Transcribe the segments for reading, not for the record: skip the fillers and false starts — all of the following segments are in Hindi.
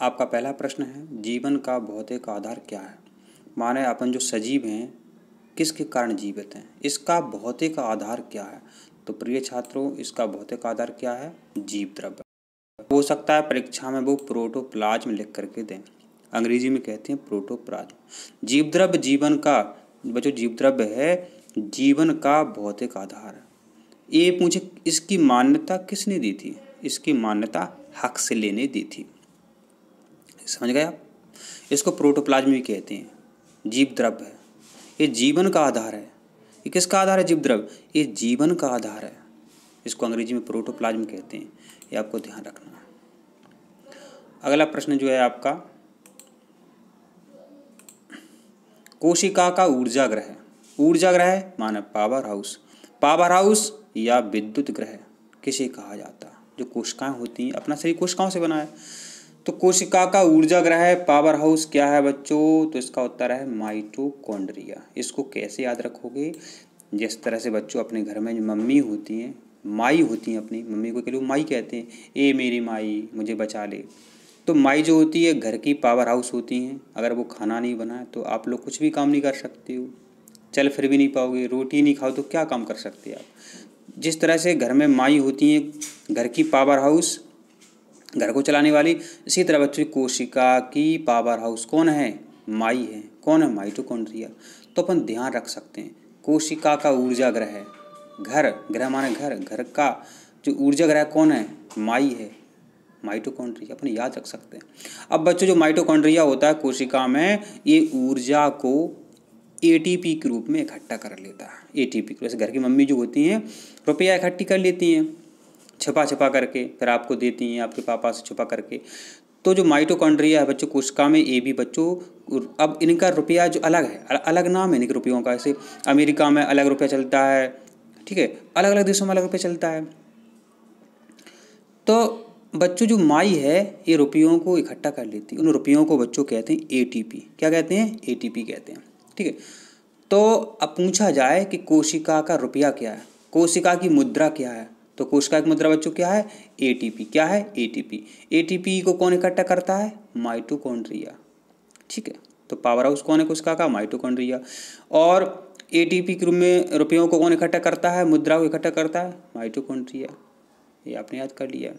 आपका पहला प्रश्न है, जीवन का भौतिक आधार क्या है? माने अपन जो सजीव हैं किसके कारण जीवित हैं, इसका भौतिक आधार क्या है? तो प्रिय छात्रों, इसका भौतिक आधार क्या है? जीव द्रव्य। हो सकता है परीक्षा में वो प्रोटोप्लाज्म लिख करके दें, अंग्रेजी में कहते हैं प्रोटोप्लाज्म। जीव द्रव्य जीवन का, बच्चों जीव द्रव्य है जीवन का भौतिक आधार है। ये मुझे इसकी मान्यता किसने दी थी? इसकी मान्यता हक्सले ने दी थी। समझ गए आप? इसको प्रोटोप्लाज्म भी कहते हैं, जीव द्रव्य है, ये जीवन का आधार है। ये किसका आधार है? जीव द्रव्य, ये जीवन का आधार है। इसको अंग्रेजी में प्रोटोप्लाज्म कहते हैं, ये आपको ध्यान रखना है। अगला प्रश्न जो है आपका, कोशिका का ऊर्जा ग्रह। ऊर्जा ग्रह माने पावर हाउस। पावर हाउस या विद्युत ग्रह किसे कहा जाता है? जो कोशिकाएं होती हैं, अपना शरीर कोशिकाओं से बना है, तो कोशिका का ऊर्जा ग्रह पावर हाउस क्या है बच्चों? तो इसका उत्तर है माइटोकॉन्ड्रिया। इसको कैसे याद रखोगे? जिस तरह से बच्चों अपने घर में जो मम्मी होती हैं, माई होती हैं, अपनी मम्मी को के लोग माई कहते हैं, ए मेरी माई मुझे बचा ले। तो माई जो होती है घर की पावर हाउस होती हैं। अगर वो खाना नहीं बनाए तो आप लोग कुछ भी काम नहीं कर सकते हो, चल फिर भी नहीं पाओगे। रोटी नहीं खाओ तो क्या काम कर सकते आप? जिस तरह से घर में माई होती हैं घर की पावर हाउस, घर को चलाने वाली, इसी तरह बच्चों कोशिका की पावर हाउस कौन है? माई है। कौन है? माइटोकॉन्ड्रिया। तो अपन ध्यान रख सकते हैं, कोशिका का ऊर्जा ग्रह है, घर, ग्रह माने घर, घर का जो ऊर्जा ग्रह कौन है? माई है, माइटोकॉन्ड्रिया। अपन याद रख सकते हैं। अब बच्चों जो माइटोकॉन्ड्रिया होता है कोशिका में, ये ऊर्जा को एटीपी के रूप में इकट्ठा कर लेता है। एटीपी, जैसे घर की मम्मी जो होती हैं रुपया इकट्ठी कर लेती हैं छिपा छिपा करके, फिर आपको देती हैं आपके पापा से छुपा करके। तो जो माइटोकॉन्ड्रिया है बच्चों कोशिका में, ये भी बच्चों, अब इनका रुपया जो अलग है, अलग नाम है इनके रुपयों का। ऐसे अमेरिका में अलग रुपया चलता है, ठीक है, अलग अलग देशों में अलग रुपया चलता है। तो बच्चों जो माई है ये रुपयों को इकट्ठा कर लेती है। उन रुपयों को बच्चों कहते हैं एटीपी। क्या कहते हैं? एटीपी कहते हैं, ठीक है। तो अब पूछा जाए कि कोशिका का रुपया क्या है, कोशिका की मुद्रा क्या है, तो कोशिका की मुद्रा बच्चों क्या है? एटीपी। क्या है? एटीपी। एटीपी को कौन इकट्ठा करता है? माइटोकॉन्ड्रिया, ठीक है। तो पावर हाउस कौन है कोशिका का? माइटोकॉन्ड्रिया। और एटीपी के रूप में रुपयों को कौन इकट्ठा करता है? मुद्रा को इकट्ठा करता है माइटोकॉन्ड्रिया। ये आपने याद कर लिया।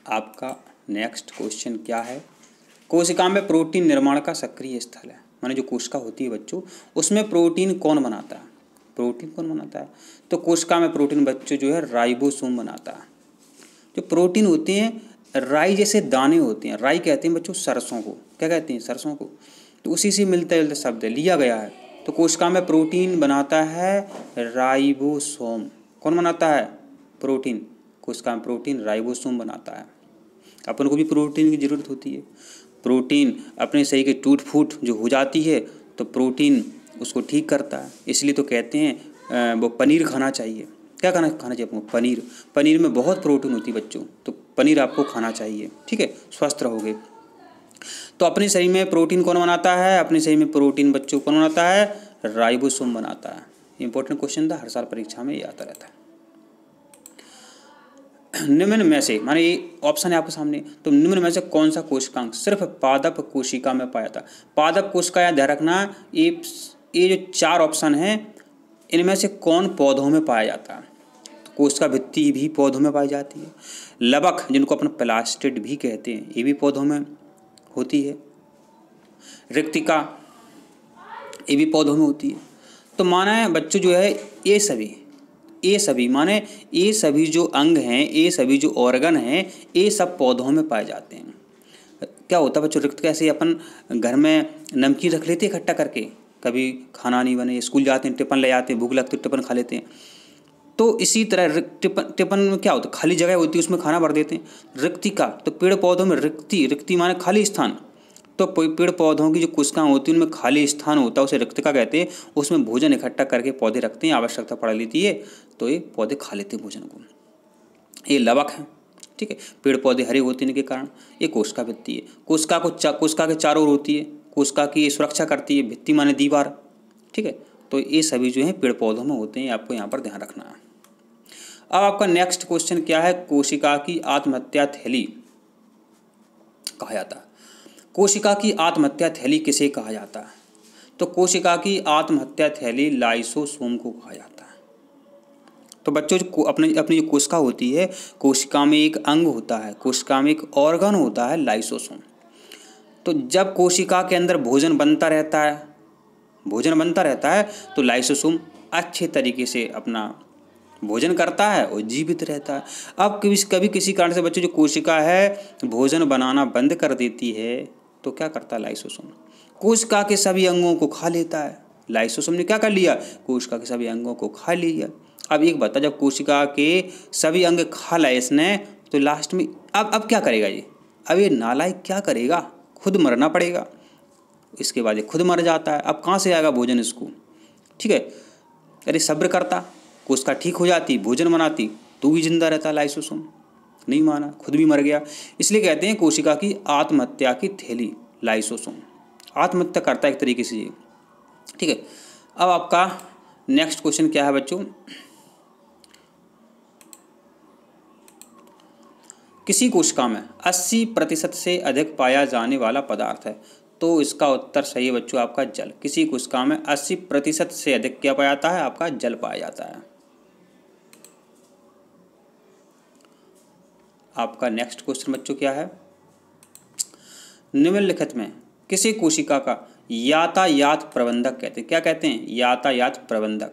आपका नेक्स्ट क्वेश्चन क्या है? कोशिका में प्रोटीन निर्माण का सक्रिय स्थल है, माने जो कोशिका होती है बच्चों उसमें प्रोटीन कौन बनाता है? प्रोटीन कौन बनाता है? तो कोशिका में प्रोटीन बच्चों जो है राइबोसोम बनाता है। जो प्रोटीन होते हैं राई जैसे दाने होते हैं, राई कहते हैं बच्चों सरसों को। क्या कहते हैं? सरसों को। तो उसी से मिलता जुलता शब्द लिया गया है। तो कोशिका में प्रोटीन बनाता है राइबोसोम। कौन बनाता है? प्रोटीन। कोशिका में प्रोटीन राइबोसोम बनाता है। अपन को भी प्रोटीन की ज़रूरत होती है। प्रोटीन अपने शरीर के टूट फूट जो हो जाती है तो प्रोटीन उसको ठीक करता है। इसलिए तो कहते हैं वो पनीर खाना चाहिए। क्या खाना चाहिए आपको? पनीर। पनीर में बहुत प्रोटीन होती है बच्चों, तो पनीर आपको खाना चाहिए, ठीक है, स्वस्थ रहोगे। तो अपने शरीर में प्रोटीन कौन बनाता है? अपने शरीर में प्रोटीन बच्चों कौन बनाता है? राइबोसोम बनाता है। इंपॉर्टेंट क्वेश्चन था, हर साल परीक्षा में ये आता रहता है। निम्न में से, माने ये ऑप्शन है आपके सामने, तो निम्न में से कौन सा कोशिकांग सिर्फ पादप कोशिका में पाया था? पादप कोशिका या ध्यान रखना, ये जो चार ऑप्शन हैं इनमें से कौन पौधों में पाया जाता है? तो कोशिका भित्ति भी पौधों में पाई जाती है। लवक जिनको अपन प्लास्टिड भी कहते हैं ये भी पौधों में होती है। रिक्तिका ये भी पौधों में होती है। तो माना है बच्चों जो है ये सभी माने ये सभी जो अंग हैं, ये सभी जो ऑर्गन हैं, ये सब पौधों में पाए जाते हैं। क्या होता है बच्चों? रिक्त कैसे अपन घर में नमकीन रख लेते हैं इकट्ठा करके, कभी खाना नहीं बने स्कूल जाते हैं टिफिन ले जाते हैं, भूख लगती है टिफिन खा लेते हैं। तो इसी तरह टिफिन में क्या होता है? खाली जगह होती है उसमें खाना भर देते हैं। रिक्तिका, तो पेड़ पौधों में रिक्ति माने खाली स्थान। तो पेड़ पौधों की जो कोशिकाएं होती हैं उनमें खाली स्थान होता है, उसे रिक्तिका कहते हैं। उसमें भोजन इकट्ठा करके पौधे रखते हैं, आवश्यकता पड़ लेती है तो ये पौधे खा लेते हैं भोजन को। ये लवक है, ठीक है। पेड़ पौधे हरे होते हैं इनके कारण। ये कोशिका भित्ति है। कोशिका के चारों ओर होती है, कोशिका की सुरक्षा करती है। भित्ति माने दीवार, ठीक है। तो ये सभी जो है पेड़ पौधों में होते हैं, आपको यहाँ पर ध्यान रखना है। अब आपका नेक्स्ट क्वेश्चन क्या है, कोशिका की आत्महत्या थैली कहा जाता है। कोशिका की आत्महत्या थैली किसे कहा जाता है? तो कोशिका की आत्महत्या थैली लाइसोसोम को कहा जाता है। तो बच्चों जो अपनी अपनी जो कोशिका होती है, कोशिका में एक अंग होता है, कोशिका में एक ऑर्गन होता है लाइसोसोम। तो जब कोशिका के अंदर भोजन बनता रहता है तो लाइसोसोम अच्छे तरीके से अपना भोजन करता है और जीवित रहता है। अब कभी किसी कारण से बच्चों जो कोशिका है भोजन बनाना बंद कर देती है तो क्या करता है लाइसोसोम? कोशिका के सभी अंगों को खा लेता है। लाइसोसोम ने क्या कर लिया? कोशिका के सभी अंगों को खा लिया। अब एक बता, जब कोशिका के सभी अंग खा लाए इसने तो लास्ट में अब क्या करेगा ये? अब ये नालायक क्या करेगा? खुद मरना पड़ेगा। इसके बाद ये खुद मर जाता है। अब कहाँ से आएगा भोजन इसको? ठीक है, अरे सब्र करता, कोशिका ठीक हो जाती, भोजन बनाती तो भी जिंदा रहता लाइसोसोम। नहीं माना, खुद भी मर गया। इसलिए कहते हैं कोशिका की आत्महत्या की थैली लाइसोसोम आत्महत्या करता है एक तरीके से ये। ठीक है, अब आपका नेक्स्ट क्वेश्चन क्या है बच्चों, किसी कोशिका में 80% से अधिक पाया जाने वाला पदार्थ है? तो इसका उत्तर सही है बच्चों आपका जल। किसी कोशिका में 80% से अधिक क्या पाया जाता है? आपका जल पाया जाता है। आपका नेक्स्ट क्वेश्चन बच्चों क्या है, निम्नलिखित में किसी कोशिका का यातायात प्रबंधक कहते हैं? क्या कहते हैं? यातायात प्रबंधक।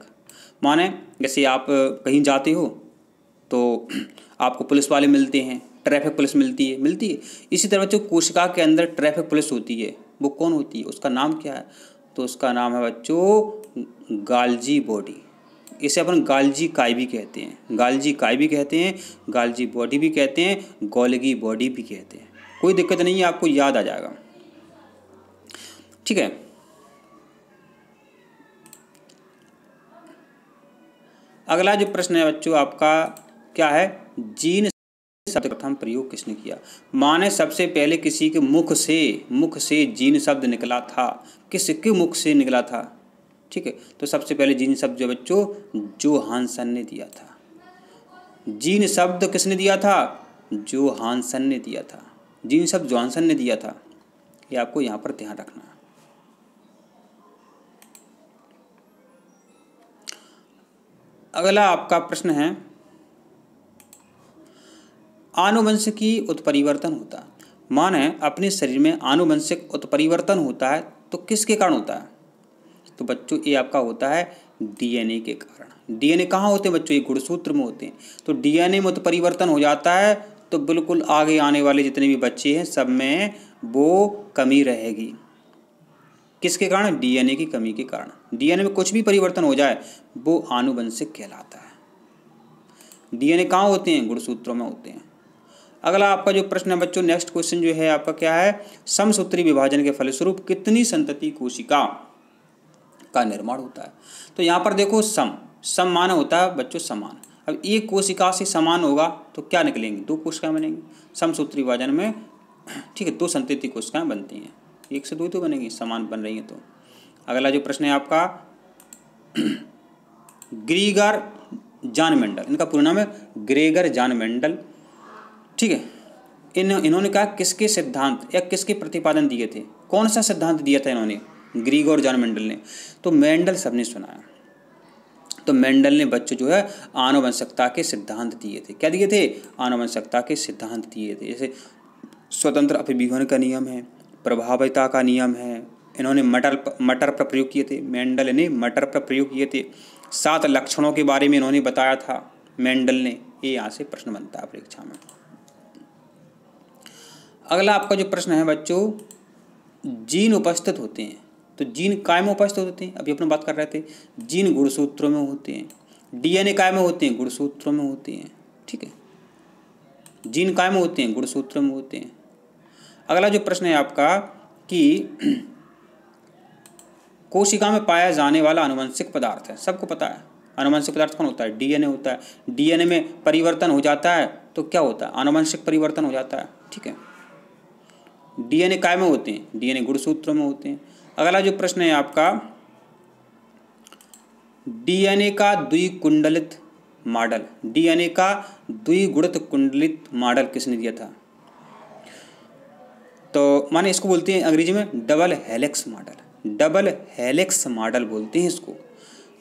माने जैसे आप कहीं जाते हो तो आपको पुलिस वाले मिलते हैं, ट्रैफिक पुलिस मिलती है। इसी तरह बच्चों कोशिका के अंदर ट्रैफिक पुलिस होती है, वो कौन होती है? उसका नाम क्या है? तो उसका नाम है बच्चों गाल्जी बॉडी। इसे अपन गाल्जी काय भी कहते हैं, गाल्जी बॉडी भी कहते हैं, गोल्गी बॉडी भी कहते हैं। कोई दिक्कत नहीं है, आपको याद आ जाएगा। ठीक है, अगला जो प्रश्न है बच्चों आपका क्या है, जीन शब्द का प्रथम प्रयोग किसने किया? माने सबसे पहले किसी के मुख से जीन शब्द निकला था। किसके मुख से निकला था? ठीक है, तो सबसे पहले जीन शब्द जो बच्चों जोहानसन ने दिया था। जीन शब्द किसने दिया था? जोहानसन ने दिया था। जीन शब्द जोहानसन ने दिया था, ये आपको यहाँ पर ध्यान रखना है। अगला आपका प्रश्न है, आनुवंशिकी उत्परिवर्तन होता है। माने अपने शरीर में आनुवंशिक उत्परिवर्तन होता है तो किसके कारण होता है? तो बच्चों ये आपका होता है डीएनए के कारण। डीएनए कहाँ होते हैं बच्चों? ये गुणसूत्र में होते हैं। तो डीएनए में उत्परिवर्तन हो जाता है तो बिल्कुल आगे आने वाले जितने भी बच्चे हैं सब में वो कमी रहेगी। किसके कारण? डीएनए की कमी के कारण। डीएनए में कुछ भी परिवर्तन हो जाए वो आनुवंशिक कहलाता है। डीएनए कहाँ होते हैं? गुणसूत्रों में होते हैं। अगला आपका जो प्रश्न है बच्चों, नेक्स्ट क्वेश्चन जो है आपका क्या है, समसूत्री विभाजन के फलस्वरूप कितनी संतति कोशिका का निर्माण होता है? तो यहाँ पर देखो सम माना होता है बच्चों समान। अब एक कोशिका से समान होगा तो क्या निकलेंगे? 2 कोशिकाएं बनेंगी समसूत्री विभाजन में। ठीक है, 2 संतति कोशिकाएं बनती हैं, 1 से 2 तो बनेंगी, समान बन रही हैं। तो अगला जो प्रश्न है आपका ग्रीगर जॉन मेंडल, इनका पूरा नाम है ग्रेगर जॉन मेंडल। ठीक है, इन्होंने कहा किसके सिद्धांत या किसके प्रतिपादन दिए थे? कौन सा सिद्धांत दिया था इन्होंने? ग्रीगर जॉन मेंडल ने। तो मेंडल सबने सुना है। तो मेंडल ने बच्चों जो है आनुवंशिकता के सिद्धांत दिए थे। क्या दिए थे? आनुवंशिकता के सिद्धांत दिए थे। जैसे स्वतंत्र अभिविभजन का नियम है, प्रभाविता का नियम है। इन्होंने मटर पर प्रयोग किए थे, मेंडल ने मटर पर प्रयोग किए थे। 7 लक्षणों के बारे में इन्होंने बताया था मेंडल ने। ये यहाँ से प्रश्न बनता है परीक्षा में। अगला आपका जो प्रश्न है बच्चों, जीन उपस्थित होते हैं तो जीन काय में उपस्थित होते हैं? अभी अपने बात कर रहे थे, जीन गुणसूत्रों में होते हैं। डीएनए काय में होते हैं? गुणसूत्रों में होते हैं। ठीक है, जीन काय में होते हैं? गुणसूत्रों में होते हैं। अगला जो प्रश्न है आपका कि कोशिका में पाया जाने वाला आनुवंशिक पदार्थ है, सबको पता है आनुवंशिक पदार्थ कौन होता है? डीएनए होता है। डीएनए में परिवर्तन हो जाता है तो क्या होता है? आनुवंशिक परिवर्तन हो जाता है। ठीक है, डीएनए काय में होते हैं? डीएनए गुणसूत्रों में होते हैं। अगला जो प्रश्न है आपका, डीएनए का द्विकुंडलित मॉडल, डीएनए का द्विगुणित कुंडलित मॉडल किसने दिया था? तो माने इसको बोलते हैं अंग्रेजी में double helix model, double helix model बोलते हैं इसको।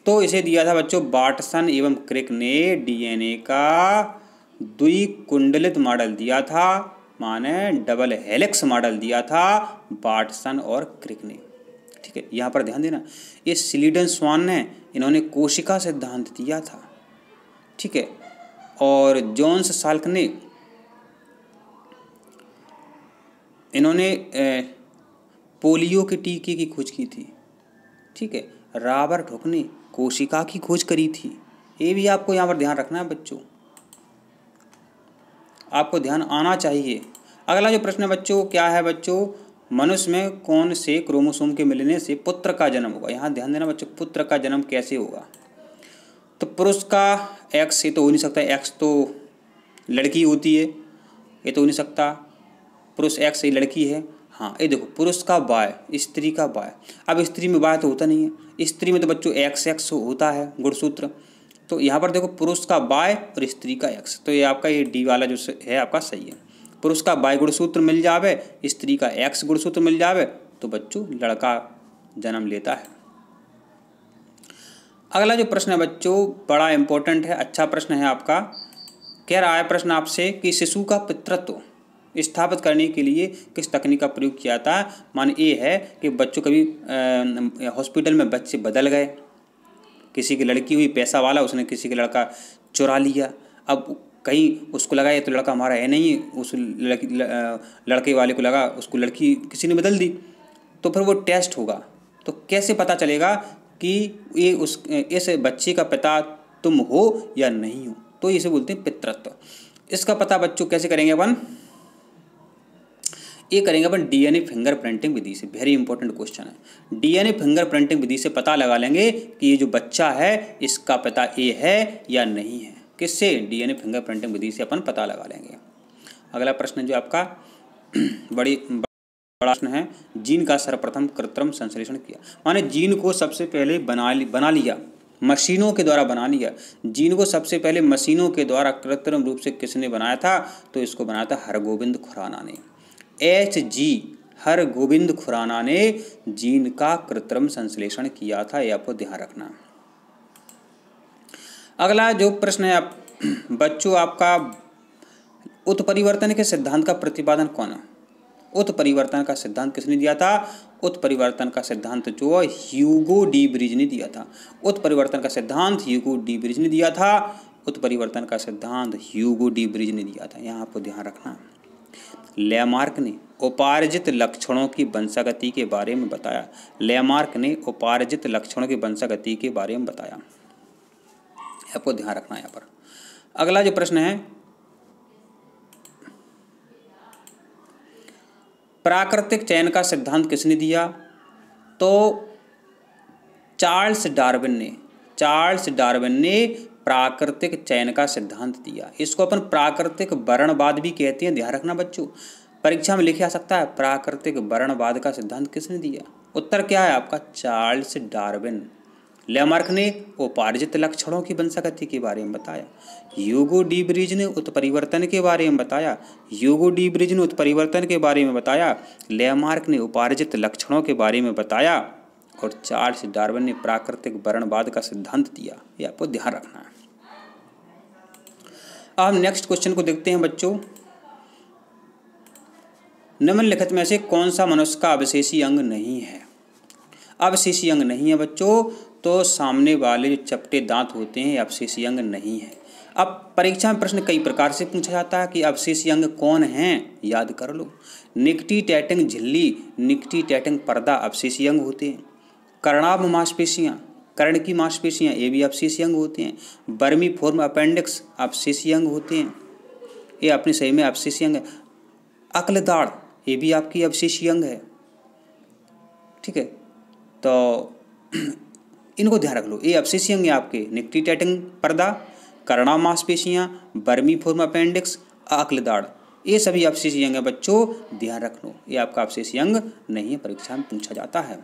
तो इसे दिया था बच्चों वाटसन एवं क्रिक ने डीएनए का द्विकुंडलित मॉडल दिया था, माने डबल हेलिक्स मॉडल दिया था वाटसन और क्रिक ने। ठीक है, यहाँ पर ध्यान देना, ये स्लीडन स्वान ने इन्होंने कोशिका सिद्धांत दिया था। ठीक है, और जॉन्स साल्क ने इन्होंने पोलियो के टीके की खोज की थी। ठीक है, रॉबर्ट हुक ने कोशिका की खोज करी थी। ये भी आपको यहाँ पर ध्यान रखना है बच्चों, आपको ध्यान आना चाहिए। अगला जो प्रश्न है बच्चों क्या है बच्चों, मनुष्य में कौन से क्रोमोसोम के मिलने से पुत्र का जन्म होगा? यहाँ ध्यान देना बच्चों, पुत्र का जन्म कैसे होगा? तो पुरुष का एक्स से तो हो नहीं सकता, एक्स तो लड़की होती है, ये तो हो नहीं सकता, पुरुष एक्स से लड़की है। हाँ ये देखो, पुरुष का वाय, स्त्री का वाय। अब स्त्री में वाय तो होता नहीं है, स्त्री में तो बच्चों एक्स एक्स होता है गुणसूत्र। तो यहाँ पर देखो पुरुष का वाय और स्त्री का एक्स, तो ये आपका ये डी वाला जो है आपका सही है। पुरुष का वाय गुणसूत्र मिल जावे, स्त्री का एक्स गुणसूत्र मिल जावे, तो बच्चों लड़का जन्म लेता है। अगला जो प्रश्न है बच्चों बड़ा इंपॉर्टेंट है, अच्छा प्रश्न है आपका। कह रहा है प्रश्न आपसे कि शिशु का पितृत्व स्थापित करने के लिए किस तकनीक का प्रयोग किया था? मान ये है कि बच्चों कभी हॉस्पिटल में बच्चे बदल गए, किसी की लड़की हुई पैसा वाला, उसने किसी का लड़का चुरा लिया। अब कहीं उसको लगा ये तो लड़का हमारा है नहीं, उस लड़के वाले को लगा उसको लड़की किसी ने बदल दी, तो फिर वो टेस्ट होगा। तो कैसे पता चलेगा कि ये इस बच्चे का पिता तुम हो या नहीं हो? तो इसे बोलते हैं पितृत्व। इसका पता बच्चों कैसे करेंगे अपन? ये करेंगे अपन डीएनए फिंगरप्रिंटिंग विधि से। वेरी इंपॉर्टेंट क्वेश्चन है। डीएनए फिंगरप्रिंटिंग विधि से पता लगा लेंगे कि ये जो बच्चा है इसका पिता ये है या नहीं है। किससे? डीएनए फिंगरप्रिंटिंग विधि से अपन पता लगा लेंगे। अगला प्रश्न जो आपका बड़ा प्रश्न है, जीन का सर्वप्रथम कृत्रिम संश्लेषण किया। माने जीन को सबसे पहले बना लिया, मशीनों के द्वारा बना लिया। जीन को सबसे पहले मशीनों के द्वारा कृत्रिम रूप से किसने बनाया था? तो इसको बनाया था हरगोविंद खुराना ने। HG हरगोविंद खुराना ने जीन का कृत्रिम संश्लेषण किया था, ये आपको ध्यान रखना। अगला जो प्रश्न है आप बच्चों आपका, उत्परिवर्तन के सिद्धांत का प्रतिपादन कौन है? उत्परिवर्तन का सिद्धांत किसने दिया था? उत्परिवर्तन का सिद्धांत जो है ह्यूगो डी ब्रिज ने दिया था। उत्परिवर्तन का सिद्धांत ह्यूगो डी ब्रिज ने दिया था। उत्परिवर्तन का सिद्धांत ह्यूगो डी ब्रिज ने दिया था, यहाँ आपको ध्यान रखना। लेमार्क ने उपार्जित लक्षणों की वंशागति के बारे में बताया। लेमार्क ने उपार्जित लक्षणों की वंशागति के बारे में बताया, आपको ध्यान रखना यहाँ पर। अगला जो प्रश्न है, प्राकृतिक चयन का सिद्धांत किसने दिया? तो चार्ल्स डार्विन ने प्राकृतिक चयन का सिद्धांत दिया। इसको अपन प्राकृतिक वर्णवाद भी कहते हैं, ध्यान रखना बच्चों, परीक्षा में लिखा सकता है प्राकृतिक वर्णवाद का सिद्धांत किसने दिया? उत्तर क्या है आपका? Charles Darwin. लेमार्क ने उपार्जित लक्षणों की वंशागति के बारे में बताया। ह्यूगो डी ब्रिज ने उत्परिवर्तन के बारे में बताया। लेमार्क ने उपार्जित लक्षणों के बारे में बताया और चार्ल्स डार्विन ने प्राकृतिक वर्णवाद का सिद्धांत दिया, ये आपको ध्यान रखना है। अब नेक्स्ट क्वेश्चन को देखते हैं बच्चों। निम्नलिखित में से कौन सा मनुष्य का अवशेषी अंग नहीं है? अवशेषी अंग नहीं है बच्चों, तो सामने वाले जो चपटे दांत होते हैं अवशेषी अंग नहीं है। अब परीक्षा में प्रश्न कई प्रकार से पूछा जाता है कि अवशेषी अंग कौन हैं, याद कर लो। निक्टीटैटिंग झिल्ली, निक्टीटैटिंग पर्दा अवशेषी अंग होते हैं। कर्णाभ मांसपेशियाँ, कर्ण की मांसपेशियाँ, ये भी अवशेषी अंग होते हैं। वर्मीफॉर्म अपेंडिक्स अवशेषी अंग होते हैं, ये अपने सही में अवशेषी अंग है। अक्लदाड़, ये भी आपकी अवशेषी अंग है। ठीक है, तो इनको ध्यान रख लो, ये अवशेषी अंग है आपके। निक्टीटैटिंग पर्दा, कर्णाभ मांसपेशियाँ, वर्मीफॉर्म अपेंडिक्स, अक्लदाड़, ये सभी अवशेषी अंग है बच्चों, ध्यान रख लो। ये आपका अवशेषी अंग नहीं है, परीक्षा में पूछा जाता है।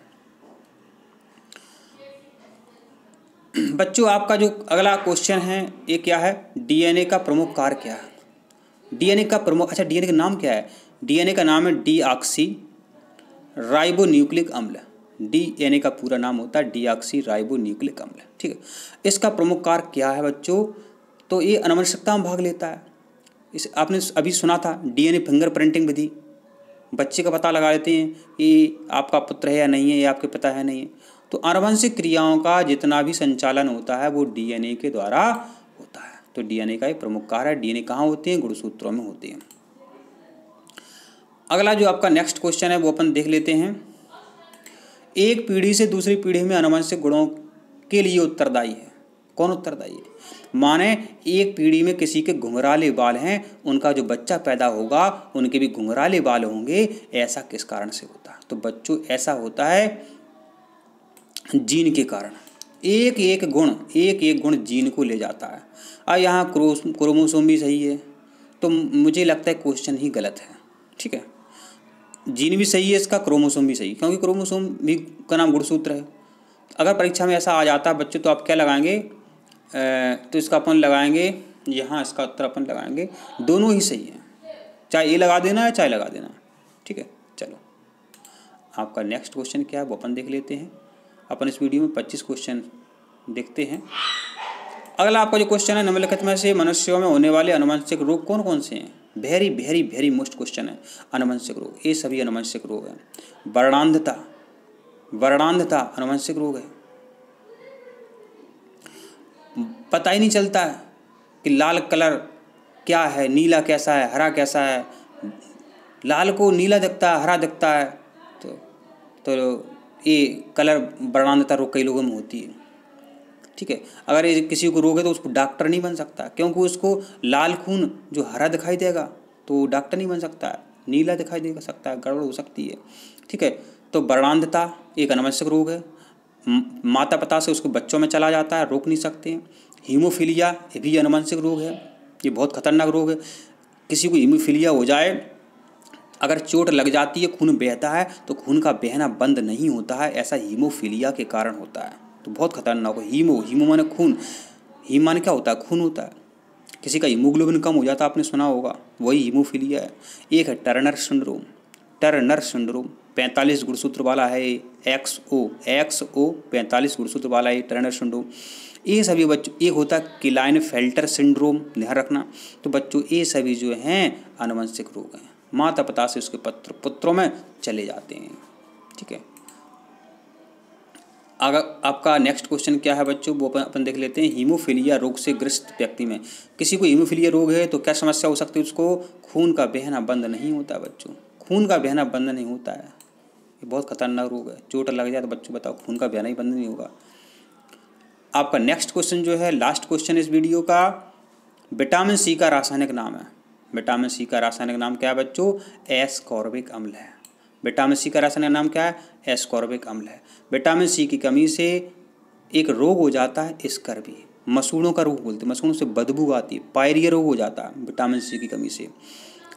बच्चों आपका जो अगला क्वेश्चन है ये क्या है, डीएनए का प्रमुख कार्य क्या है। डीएनए का प्रमुख, अच्छा डीएनए का नाम क्या है, डीएनए का नाम है डीऑक्सी राइबोन्यूक्लिक अम्ल। डीएनए का पूरा नाम होता है डीऑक्सी राइबोन्यूक्लिक अम्ल, ठीक है। इसका प्रमुख कार्य क्या है बच्चों, तो ये अनुवंशिकता में भाग लेता है। इस आपने अभी सुना था डीएनए फिंगरप्रिंटिंग विधि, बच्चे का पता लगा लेते हैं कि आपका पुत्र है या नहीं है, ये आपके पिता है नहीं है। तो आनुवंशिक क्रियाओं का जितना भी संचालन होता है वो डीएनए के द्वारा होता है। तो डीएनए का एक प्रमुख कार्य है। डीएनए कहाँ होते हैं, गुणसूत्रों में होते हैं। अगला जो आपका नेक्स्ट क्वेश्चन है वो अपन देख लेते हैं। एक पीढ़ी से दूसरी पीढ़ी में आनुवंशिक गुणों के लिए उत्तरदायी है। कौन उत्तरदायी है, माने एक पीढ़ी में किसी के घुंघराले बाल हैं, उनका जो बच्चा पैदा होगा उनके भी घुंघराले बाल होंगे, ऐसा किस कारण से होता है। तो बच्चों ऐसा होता है जीन के कारण। एक एक गुण जीन को ले जाता है। और यहाँ क्रोमोसोम भी सही है, तो मुझे लगता है क्वेश्चन ही गलत है, ठीक है। जीन भी सही है इसका, क्रोमोसोम भी सही, क्योंकि क्रोमोसोम भी का नाम गुणसूत्र है। अगर परीक्षा में ऐसा आ जाता है बच्चों तो आप क्या लगाएंगे, तो इसका अपन लगाएंगे यहाँ, इसका उत्तर अपन लगाएंगे दोनों ही सही है, चाहे ये लगा देना है चाहे लगा देना है, ठीक है। चलो आपका नेक्स्ट क्वेश्चन क्या है वो अपन देख लेते हैं। अपन इस वीडियो में 25 क्वेश्चन देखते हैं। अगला आपका जो क्वेश्चन है, निम्नलिखित में से मनुष्यों में होने वाले आनुवंशिक रोग कौन कौन से हैं। Very very very most question है। आनुवंशिक रोग, ये सभी आनुवंशिक रोग हैं। वर्णांधता आनुवंशिक रोग है। पता ही नहीं चलता है कि लाल कलर क्या है, नीला कैसा है, हरा कैसा है। लाल को नीला दिखता है, हरा दिखता है, तो ये कलर वर्णांधता रोग कई लोगों में होती है, ठीक है। अगर ये किसी को रोग है तो उसको डॉक्टर नहीं बन सकता, क्योंकि उसको लाल खून जो हरा दिखाई देगा तो डॉक्टर नहीं बन सकता है, नीला दिखाई दे सकता है, गड़बड़ हो सकती है, ठीक है। तो वर्णांधता एक आनुवंशिक रोग है। माता पिता से उसको बच्चों में चला जाता है, रोक नहीं सकते हैं। हीमोफीलिया ये भी आनुवंशिक रोग है, ये बहुत खतरनाक रोग है। किसी को हीमोफीलिया हो जाए, अगर चोट लग जाती है, खून बहता है तो खून का बहना बंद नहीं होता है, ऐसा हीमोफीलिया के कारण होता है। तो बहुत खतरनाक हो। हीमो माने खून, हीम माने क्या होता है, खून होता है। किसी का हीमोग्लोबिन कम हो जाता है, आपने सुना होगा, वही हीमोफीलिया है। एक है टर्नर सिंड्रोम। 45 गुणसूत्र वाला है, XO 45 गुणसूत्र वाला है टर्नर सिंड्रोम। ये सभी बच्चों, एक होता है क्लाइनफेल्टर सिंड्रोम, ध्यान रखना। तो बच्चों ये सभी जो हैं आनुवंशिक रोग हैं, माता पिता से उसके पुत्रों में चले जाते हैं, ठीक है। अगर आपका नेक्स्ट क्वेश्चन क्या है बच्चों वो अपन देख लेते हैं। हीमोफीलिया रोग से ग्रस्त व्यक्ति में, किसी को हीमोफीलिया रोग है तो क्या समस्या हो सकती है, उसको खून का बहना बंद नहीं होता है बच्चों, खून का बहना बंद नहीं होता है। ये बहुत खतरनाक रोग है, चोट लग जाए तो बच्चों बताओ खून का बहना ही बंद नहीं होगा। आपका नेक्स्ट क्वेश्चन जो है, लास्ट क्वेश्चन इस वीडियो का, विटामिन सी का रासायनिक नाम है। विटामिन सी का रासायनिक नाम क्या है बच्चों, एस्कॉर्बिक अम्ल है। विटामिन सी का रासायनिक नाम क्या है, एस्कॉर्बिक अम्ल है। विटामिन सी की कमी से एक रोग हो जाता है स्कर्वी, मसूड़ों का रोग बोलते हैं, मसूड़ों से बदबू आती है, पायरिया रोग हो जाता है विटामिन सी की कमी से।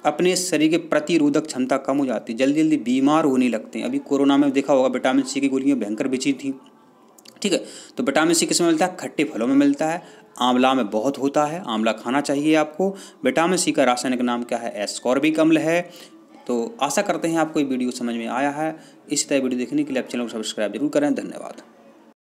अपने शरीर की प्रतिरोधक क्षमता कम हो जाती है, जल्दी जल्दी बीमार होने लगते हैं। अभी कोरोना में देखा होगा विटामिन सी की गोलियां भयंकर बिची थी, ठीक है। तो विटामिन सी किस में मिलता है, खट्टे फलों में मिलता है, आंवला में बहुत होता है, आंवला खाना चाहिए आपको। विटामिन सी का रासायनिक नाम क्या है, एस्कॉर्बिक अम्ल है। तो आशा करते हैं आपको ये वीडियो समझ में आया है। इसी तरह वीडियो देखने के लिए आप चैनल को सब्सक्राइब जरूर करें। धन्यवाद।